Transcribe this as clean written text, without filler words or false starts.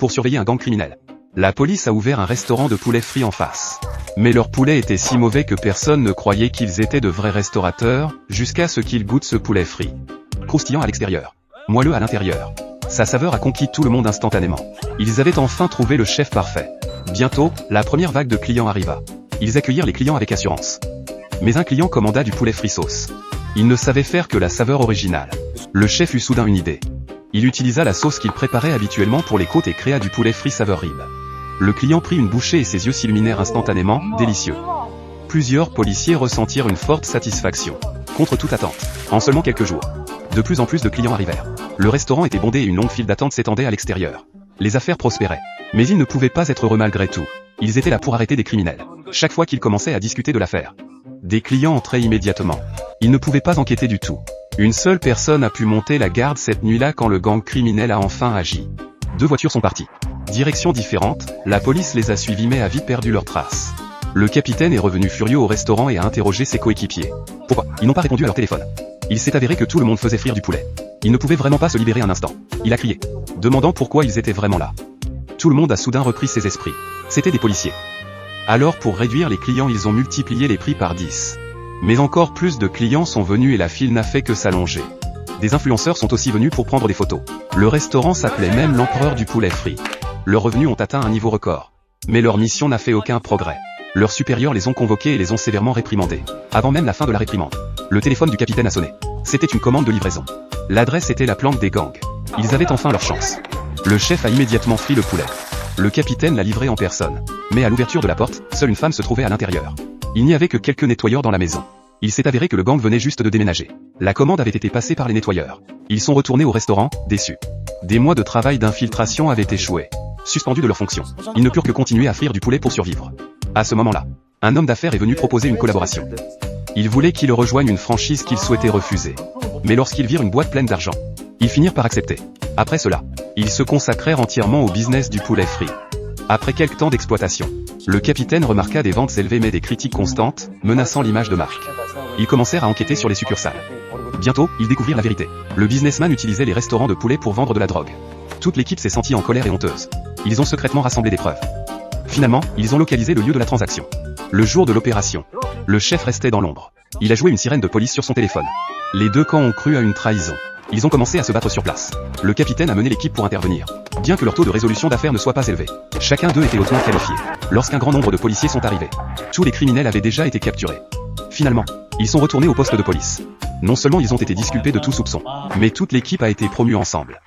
pour surveiller un gang criminel. La police a ouvert un restaurant de poulet frit en face. Mais leur poulet était si mauvais que personne ne croyait qu'ils étaient de vrais restaurateurs, jusqu'à ce qu'ils goûtent ce poulet frit. Croustillant à l'extérieur, moelleux à l'intérieur. Sa saveur a conquis tout le monde instantanément. Ils avaient enfin trouvé le chef parfait. Bientôt, la première vague de clients arriva. Ils accueillirent les clients avec assurance. Mais un client commanda du poulet frit sauce. Il ne savait faire que la saveur originale. Le chef eut soudain une idée. Il utilisa la sauce qu'il préparait habituellement pour les côtes et créa du poulet frit saveur rib. Le client prit une bouchée et ses yeux s'illuminèrent instantanément, délicieux. Plusieurs policiers ressentirent une forte satisfaction. Contre toute attente. En seulement quelques jours, de plus en plus de clients arrivèrent. Le restaurant était bondé et une longue file d'attente s'étendait à l'extérieur. Les affaires prospéraient. Mais ils ne pouvaient pas être heureux malgré tout. Ils étaient là pour arrêter des criminels. Chaque fois qu'ils commençaient à discuter de l'affaire, des clients entraient immédiatement. Ils ne pouvaient pas enquêter du tout. Une seule personne a pu monter la garde cette nuit-là quand le gang criminel a enfin agi. 2 voitures sont parties. Directions différentes, la police les a suivis mais a vite perdu leurs traces. Le capitaine est revenu furieux au restaurant et a interrogé ses coéquipiers. Pourquoi ils n'ont pas répondu à leur téléphone? Il s'est avéré que tout le monde faisait frire du poulet. Ils ne pouvaient vraiment pas se libérer un instant. Il a crié, demandant pourquoi ils étaient vraiment là. Tout le monde a soudain repris ses esprits. C'étaient des policiers. Alors pour réduire les clients ils ont multiplié les prix par 10. Mais encore plus de clients sont venus et la file n'a fait que s'allonger. Des influenceurs sont aussi venus pour prendre des photos. Le restaurant s'appelait même l'empereur du poulet frit. Leurs revenus ont atteint un niveau record. Mais leur mission n'a fait aucun progrès. Leurs supérieurs les ont convoqués et les ont sévèrement réprimandés. Avant même la fin de la réprimande, le téléphone du capitaine a sonné. C'était une commande de livraison. L'adresse était la planque des gangs. Ils avaient enfin leur chance. Le chef a immédiatement frit le poulet. Le capitaine l'a livré en personne. Mais à l'ouverture de la porte, seule une femme se trouvait à l'intérieur. Il n'y avait que quelques nettoyeurs dans la maison. Il s'est avéré que le gang venait juste de déménager. La commande avait été passée par les nettoyeurs. Ils sont retournés au restaurant, déçus. Des mois de travail d'infiltration avaient échoué. Suspendus de leurs fonctions, ils ne purent que continuer à frire du poulet pour survivre. À ce moment-là, un homme d'affaires est venu proposer une collaboration. Il voulait qu'ils rejoignent une franchise qu'ils souhaitaient refuser. Mais lorsqu'ils virent une boîte pleine d'argent, ils finirent par accepter. Après cela, ils se consacrèrent entièrement au business du poulet frit. Après quelques temps d'exploitation, le capitaine remarqua des ventes élevées mais des critiques constantes, menaçant l'image de marque. Ils commencèrent à enquêter sur les succursales. Bientôt, ils découvrirent la vérité. Le businessman utilisait les restaurants de poulet pour vendre de la drogue. Toute l'équipe s'est sentie en colère et honteuse. Ils ont secrètement rassemblé des preuves. Finalement, ils ont localisé le lieu de la transaction. Le jour de l'opération, le chef restait dans l'ombre. Il a joué une sirène de police sur son téléphone. Les deux camps ont cru à une trahison. Ils ont commencé à se battre sur place. Le capitaine a mené l'équipe pour intervenir. Bien que leur taux de résolution d'affaires ne soit pas élevé, chacun d'eux était hautement qualifié. Lorsqu'un grand nombre de policiers sont arrivés, tous les criminels avaient déjà été capturés. Finalement, ils sont retournés au poste de police. Non seulement ils ont été disculpés de tout soupçon, mais toute l'équipe a été promue ensemble.